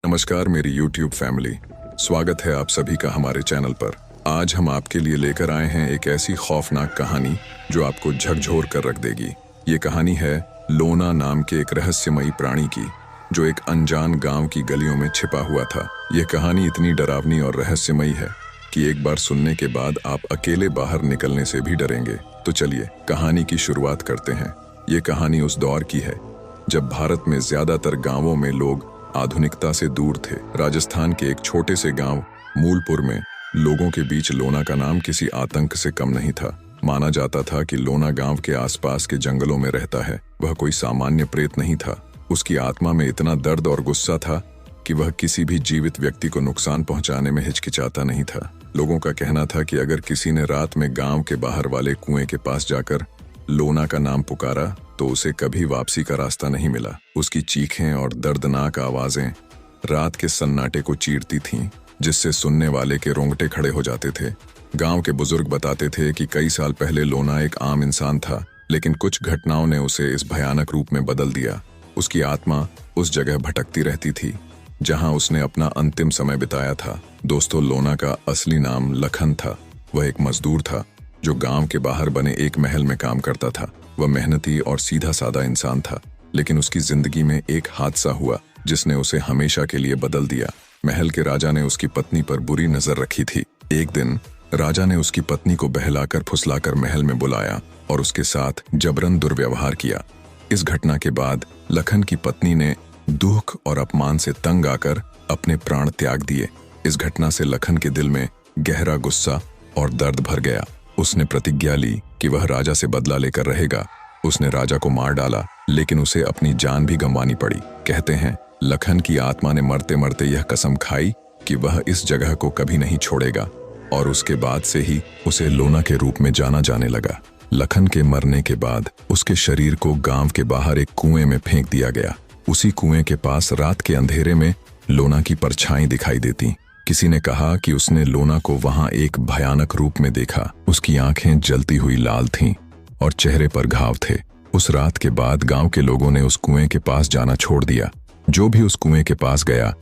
नमस्कार मेरी YouTube family, स्वागत है आप सभी का हमारे चैनल पर। आज हम आपके लिए लेकर आए हैं एक ऐसी खौफनाक कहानी जो आपको झकझोर कर रख देगी। ये कहानी है लोना नाम के एक रहस्यमयी प्राणी की, जो एक अनजान गांव की गलियों में छिपा हुआ था। यह कहानी इतनी डरावनी और रहस्यमयी है कि एक बार सुनने के बाद आप अकेले बाहर निकलने से भी डरेंगे। तो चलिए कहानी की शुरुआत करते हैं। ये कहानी उस दौर की है जब भारत में ज्यादातर गांवों में लोग आधुनिकता से दूर थे। राजस्थान के एक छोटे से गांव मूलपुर में लोगों के बीच लोना का नाम किसी आतंक से कम नहीं था। माना जाता था कि लोना गांव के आसपास के जंगलों में रहता है। वह कोई सामान्य प्रेत नहीं था। उसकी आत्मा में इतना दर्द और गुस्सा था कि वह किसी भी जीवित व्यक्ति को नुकसान पहुंचाने में हिचकिचाता नहीं था। लोगों का कहना था कि अगर किसी ने रात में गांव के बाहर वाले कुएं के पास जाकर लोना का नाम पुकारा तो उसे कभी वापसी का रास्ता नहीं मिला। उसकी चीखें और दर्दनाक आवाजें रात के सन्नाटे को चीरती थीं, जिससे सुनने वाले के रोंगटे खड़े हो जाते थे। गांव के बुजुर्ग बताते थे कि कई साल पहले लोना एक आम इंसान था, लेकिन कुछ घटनाओं ने उसे इस भयानक रूप में बदल दिया। उसकी आत्मा उस जगह भटकती रहती थी जहां उसने अपना अंतिम समय बिताया था। दोस्तों, लोना का असली नाम लखन था। वह एक मजदूर था जो गांव के बाहर बने एक महल में काम करता था। वह मेहनती और सीधा साधा इंसान था, लेकिन उसकी जिंदगी में एक हादसा हुआ जिसने उसे हमेशा के लिए बदल दिया। महल के राजा ने उसकी पत्नी पर बुरी नजर रखी थी। एक दिन राजा ने उसकी पत्नी को बहलाकर फुसलाकर महल में बुलाया और उसके साथ जबरन दुर्व्यवहार किया। इस घटना के बाद लखन की पत्नी ने दुख और अपमान से तंग आकर अपने प्राण त्याग दिए। इस घटना से लखन के दिल में गहरा गुस्सा और दर्द भर गया। उसने प्रतिज्ञा ली कि वह राजा से बदला लेकर रहेगा। उसने राजा को मार डाला, लेकिन उसे अपनी जान भी गंवानी पड़ी। कहते हैं लखन की आत्मा ने मरते मरते यह कसम खाई कि वह इस जगह को कभी नहीं छोड़ेगा, और उसके बाद से ही उसे लोना के रूप में जाना जाने लगा। लखन के मरने के बाद उसके शरीर को गांव के बाहर एक कुएं में फेंक दिया गया। उसी कुएं के पास रात के अंधेरे में लोना की परछाई दिखाई देती। किसी ने कहा कि उसने लोना को वहां एक भयानक रूप में देखा। उसकी आंखें जलती हुई लाल थीं और चेहरे पर घाव थे। उस रात के बाद गांव के लोगों ने उस कुएं के पास जाना छोड़ दिया। जो भी उस कुएं के पास गया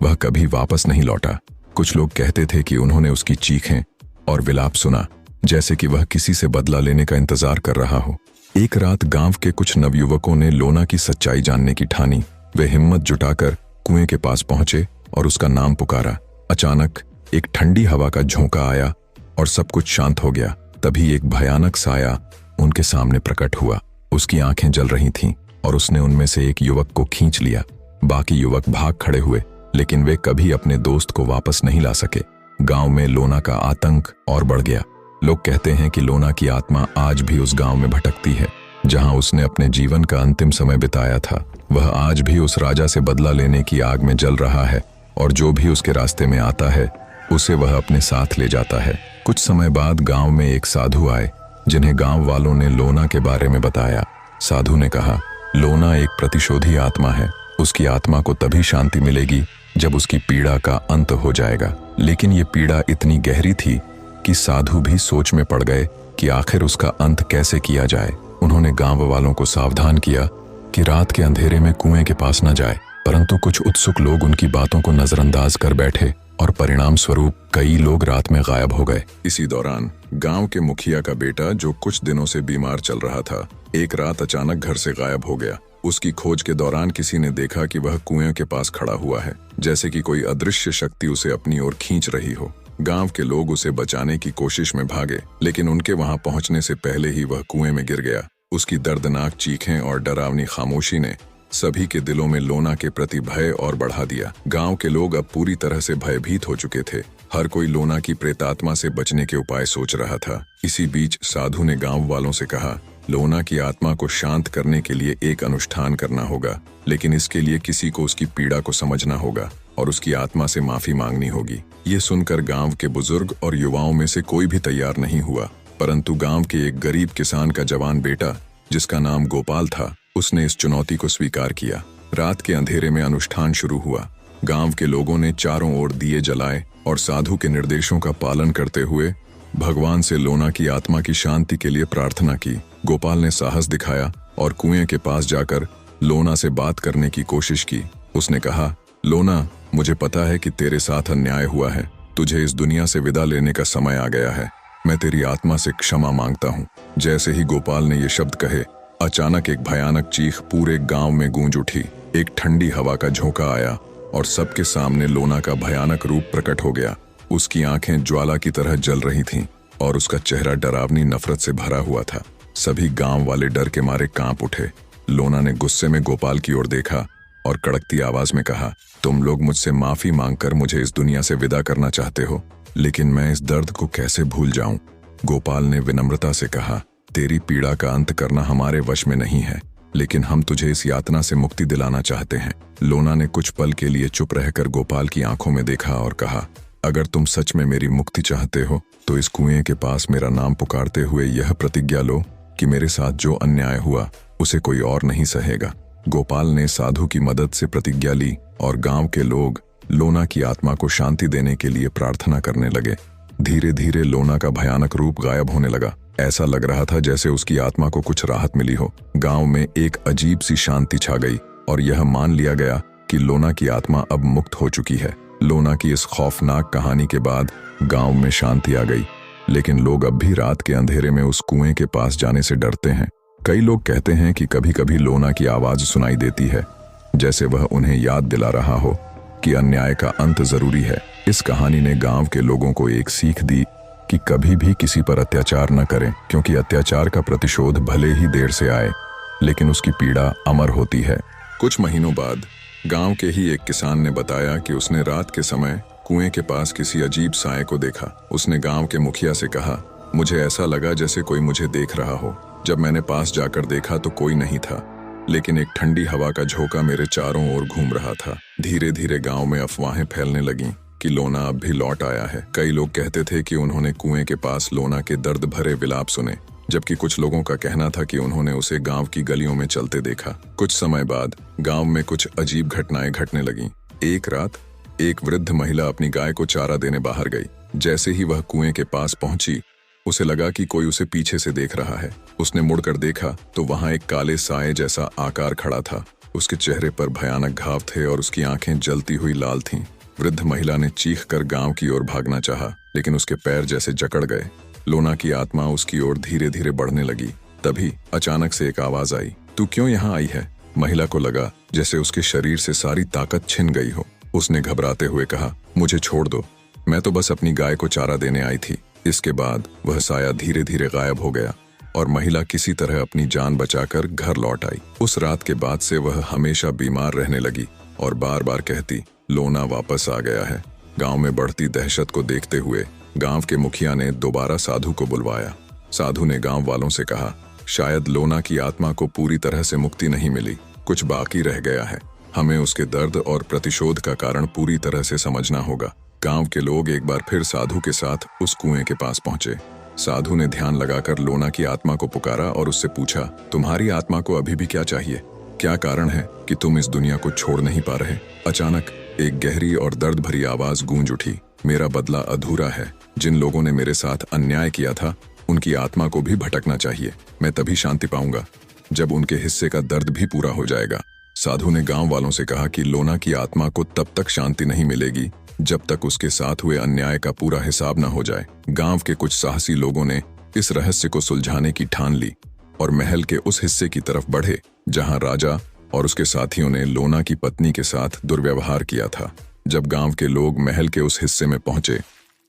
वह कभी वापस नहीं लौटा। कुछ लोग कहते थे कि उन्होंने उसकी चीखें और विलाप सुना, जैसे कि वह किसी से बदला लेने का इंतजार कर रहा हो। एक रात गांव के कुछ नवयुवकों ने लोना की सच्चाई जानने की ठानी। वे हिम्मत जुटाकर कुएं के पास पहुंचे और उसका नाम पुकारा। अचानक एक ठंडी हवा का झोंका आया और सब कुछ शांत हो गया। तभी एक भयानक साया उनके सामने प्रकट हुआ। उसकी आंखें जल रही थीं और उसने उनमें से एक युवक को खींच लिया। बाकी युवक भाग खड़े हुए, लेकिन वे कभी अपने दोस्त को वापस नहीं ला सके। गांव में लोना का आतंक और बढ़ गया। लोग कहते हैं कि लोना की आत्मा आज भी उस गांव में भटकती है जहां उसने अपने जीवन का अंतिम समय बिताया था। वह आज भी उस राजा से बदला लेने की आग में जल रहा है, और जो भी उसके रास्ते में आता है उसे वह अपने साथ ले जाता है। कुछ समय बाद गांव में एक साधु आए, जिन्हें गांव वालों ने लोना के बारे में बताया। साधु ने कहा, लोना एक प्रतिशोधी आत्मा है। उसकी आत्मा को तभी शांति मिलेगी जब उसकी पीड़ा का अंत हो जाएगा। लेकिन ये पीड़ा इतनी गहरी थी कि साधु भी सोच में पड़ गए कि आखिर उसका अंत कैसे किया जाए। उन्होंने गांव वालों को सावधान किया कि रात के अंधेरे में कुएं के पास न जाए, परंतु कुछ उत्सुक लोग उनकी बातों को नजरअंदाज कर बैठे और परिणाम स्वरूप कई लोग रात में गायब हो गए। इसी दौरान गांव के मुखिया का बेटा, जो कुछ दिनों से बीमार चल रहा था, एक रात अचानक घर से गायब हो गया। उसकी खोज के दौरान किसी ने देखा कि वह कुएं के पास खड़ा हुआ है, जैसे कि कोई अदृश्य शक्ति उसे अपनी ओर खींच रही हो। गांव के लोग उसे बचाने की कोशिश में भागे, लेकिन उनके वहां पहुंचने से पहले ही वह कुएं में गिर गया। उसकी दर्दनाक चीखें और डरावनी खामोशी ने सभी के दिलों में लोना के प्रति भय और बढ़ा दिया। गांव के लोग अब पूरी तरह से भयभीत हो चुके थे। हर कोई लोना की प्रेतात्मा से बचने के उपाय सोच रहा था। इसी बीच साधु ने गांव वालों से कहा, लोना की आत्मा को शांत करने के लिए एक अनुष्ठान करना होगा, लेकिन इसके लिए किसी को उसकी पीड़ा को समझना होगा और उसकी आत्मा से माफी मांगनी होगी। ये सुनकर गांव के बुजुर्ग और युवाओं में से कोई भी तैयार नहीं हुआ, परंतु गांव के एक गरीब किसान का जवान बेटा, जिसका नाम गोपाल था, उसने इस चुनौती को स्वीकार किया। रात के अंधेरे में अनुष्ठान शुरू हुआ। गांव के लोगों ने चारों ओर दिए जलाए और साधु के निर्देशों का पालन करते हुए भगवान से लोना की आत्मा की शांति के लिए प्रार्थना की। गोपाल ने साहस दिखाया और कुएं के पास जाकर लोना से बात करने की कोशिश की। उसने कहा, लोना, मुझे पता है कि तेरे साथ अन्याय हुआ है। तुझे इस दुनिया से विदा लेने का समय आ गया है। मैं तेरी आत्मा से क्षमा मांगता हूँ। जैसे ही गोपाल ने ये शब्द कहे, अचानक एक भयानक चीख पूरे गांव में गूंज उठी। एक ठंडी हवा का झोंका आया और सबके सामने लोना का भयानक रूप प्रकट हो गया। उसकी आंखें ज्वाला की तरह जल रही थीं और उसका चेहरा डरावनी नफरत से भरा हुआ था। सभी गांव वाले डर के मारे कांप उठे। लोना ने गुस्से में गोपाल की ओर देखा और कड़कती आवाज में कहा, तुम लोग मुझसे माफी मांगकर मुझे इस दुनिया से विदा करना चाहते हो, लेकिन मैं इस दर्द को कैसे भूल जाऊं? गोपाल ने विनम्रता से कहा, तेरी पीड़ा का अंत करना हमारे वश में नहीं है, लेकिन हम तुझे इस यातना से मुक्ति दिलाना चाहते हैं। लोना ने कुछ पल के लिए चुप रहकर गोपाल की आंखों में देखा और कहा, अगर तुम सच में मेरी मुक्ति चाहते हो तो इस कुएं के पास मेरा नाम पुकारते हुए यह प्रतिज्ञा लो कि मेरे साथ जो अन्याय हुआ उसे कोई और नहीं सहेगा। गोपाल ने साधु की मदद से प्रतिज्ञा ली और गांव के लोग लोना की आत्मा को शांति देने के लिए प्रार्थना करने लगे। धीरे धीरे लोना का भयानक रूप गायब होने लगा। ऐसा लग रहा था जैसे उसकी आत्मा को कुछ राहत मिली हो। गांव में एक अजीब सी शांति छा गई और यह मान लिया गया कि लोना की आत्मा अब मुक्त हो चुकी है। लोना की इस खौफनाक कहानी के बाद गांव में शांति आ गई, लेकिन लोग अब भी रात के अंधेरे में उस कुएं के पास जाने से डरते हैं। कई लोग कहते हैं कि कभी कभी लोना की आवाज सुनाई देती है, जैसे वह उन्हें याद दिला रहा हो कि अन्याय का अंत जरूरी है। इस कहानी ने गांव के लोगों को एक सीख दी कि कभी भी किसी पर अत्याचार न करें, क्योंकि अत्याचार का प्रतिशोध भले ही देर से आए, लेकिन उसकी पीड़ा अमर होती है। कुछ महीनों बाद गांव के ही एक किसान ने बताया कि उसने रात के समय कुएं के पास किसी अजीब साए को देखा। उसने गांव के मुखिया से कहा, मुझे ऐसा लगा जैसे कोई मुझे देख रहा हो। जब मैंने पास जाकर देखा तो कोई नहीं था, लेकिन एक ठंडी हवा का झोंका मेरे चारों ओर घूम रहा था। धीरे धीरे गांव में अफवाहें फैलने लगीं कि लोना अब भी लौट आया है। कई लोग कहते थे कि उन्होंने कुएं के पास लोना के दर्द भरे विलाप सुने, जबकि कुछ लोगों का कहना था कि उन्होंने उसे गांव की गलियों में चलते देखा। कुछ समय बाद गांव में कुछ अजीब घटनाएं घटने लगीं। एक रात एक वृद्ध महिला अपनी गाय को चारा देने बाहर गई। जैसे ही वह कुएं के पास पहुंची, उसे लगा कि कोई उसे पीछे से देख रहा है। उसने मुड़कर देखा तो वहां एक काले साए जैसा आकार खड़ा था। उसके चेहरे पर भयानक घाव थे और उसकी आंखें जलती हुई लाल थीं। वृद्ध महिला ने चीखकर गांव की ओर भागना चाहा, लेकिन उसके पैर जैसे जकड़ गए। लोना की आत्मा उसकी ओर धीरे धीरे बढ़ने लगी। तभी अचानक से एक आवाज आई, तू क्यों यहाँ आई है? महिला को लगा जैसे उसके शरीर से सारी ताकत छिन गई हो। उसने घबराते हुए कहा, मुझे छोड़ दो, मैं तो बस अपनी गाय को चारा देने आई थी। इसके बाद वह साया धीरे धीरे गायब हो गया और महिला किसी तरह अपनी जान बचाकर घर लौट आई। उस रात के बाद से वह हमेशा बीमार रहने लगी और बार बार कहती, लोना वापस आ गया है। गांव में बढ़ती दहशत को देखते हुए गांव के मुखिया ने दोबारा साधु को बुलवाया। साधु ने गांव वालों से कहा, शायद लोना की आत्मा को पूरी तरह से मुक्ति नहीं मिली, कुछ बाकी रह गया है। हमें उसके दर्द और प्रतिशोध का कारण पूरी तरह से समझना होगा। गांव के लोग एक बार फिर साधु के साथ उस कुएं के पास पहुंचे। साधु ने ध्यान लगाकर लोना की आत्मा को पुकारा और उससे पूछा, तुम्हारी आत्मा को अभी भी क्या चाहिए? क्या कारण है कि तुम इस दुनिया को छोड़ नहीं पा रहे? अचानक एक गहरी और दर्द भरी आवाज गूंज उठी, मेरा बदला अधूरा है। जिन लोगों ने मेरे साथ अन्याय किया था, उनकी आत्मा को भी भटकना चाहिए। मैं तभी शांति पाऊंगा जब उनके हिस्से का दर्द भी पूरा हो जाएगा। साधु ने गांव वालों से कहा कि लोना की आत्मा को तब तक शांति नहीं मिलेगी जब तक उसके साथ हुए अन्याय का पूरा हिसाब न हो जाए। गांव के कुछ साहसी लोगों ने इस रहस्य को सुलझाने की ठान ली और महल के उस हिस्से की तरफ बढ़े जहां राजा और उसके साथियों ने लोना की पत्नी के साथ दुर्व्यवहार किया था। जब गांव के लोग महल के उस हिस्से में पहुंचे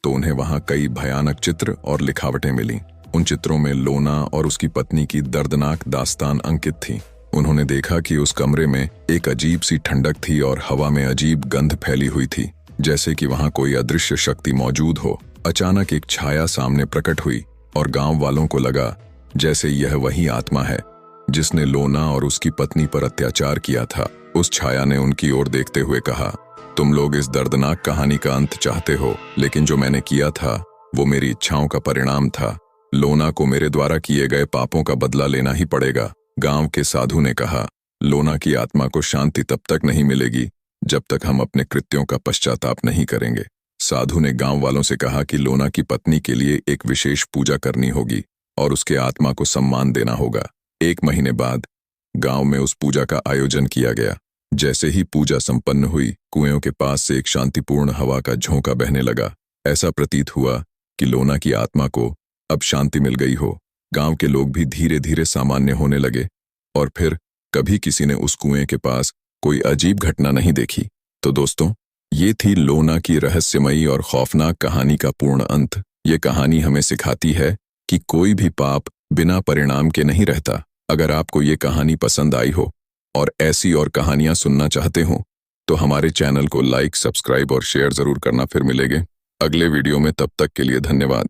तो उन्हें वहां कई भयानक चित्र और लिखावटें मिली। उन चित्रों में लोना और उसकी पत्नी की दर्दनाक दास्तान अंकित थी। उन्होंने देखा कि उस कमरे में एक अजीब सी ठंडक थी और हवा में अजीब गंध फैली हुई थी, जैसे कि वहां कोई अदृश्य शक्ति मौजूद हो। अचानक एक छाया सामने प्रकट हुई और गांव वालों को लगा जैसे यह वही आत्मा है जिसने लोना और उसकी पत्नी पर अत्याचार किया था। उस छाया ने उनकी ओर देखते हुए कहा, तुम लोग इस दर्दनाक कहानी का अंत चाहते हो, लेकिन जो मैंने किया था वो मेरी इच्छाओं का परिणाम था। लोना को मेरे द्वारा किए गए पापों का बदला लेना ही पड़ेगा। गांव के साधु ने कहा, लोना की आत्मा को शांति तब तक नहीं मिलेगी जब तक हम अपने कृत्यों का पश्चाताप नहीं करेंगे। साधु ने गांव वालों से कहा कि लोना की पत्नी के लिए एक विशेष पूजा करनी होगी और उसके आत्मा को सम्मान देना होगा। 1 महीने बाद गांव में उस पूजा का आयोजन किया गया। जैसे ही पूजा संपन्न हुई, कुएं के पास से एक शांतिपूर्ण हवा का झोंका बहने लगा। ऐसा प्रतीत हुआ कि लोना की आत्मा को अब शांति मिल गई हो। गांव के लोग भी धीरे धीरे सामान्य होने लगे और फिर कभी किसी ने उस कुएं के पास कोई अजीब घटना नहीं देखी। तो दोस्तों, ये थी लोना की रहस्यमयी और खौफनाक कहानी का पूर्ण अंत। ये कहानी हमें सिखाती है कि कोई भी पाप बिना परिणाम के नहीं रहता। अगर आपको ये कहानी पसंद आई हो और ऐसी और कहानियां सुनना चाहते हो तो हमारे चैनल को लाइक, सब्सक्राइब और शेयर जरूर करना। फिर मिलेंगे अगले वीडियो में, तब तक के लिए धन्यवाद।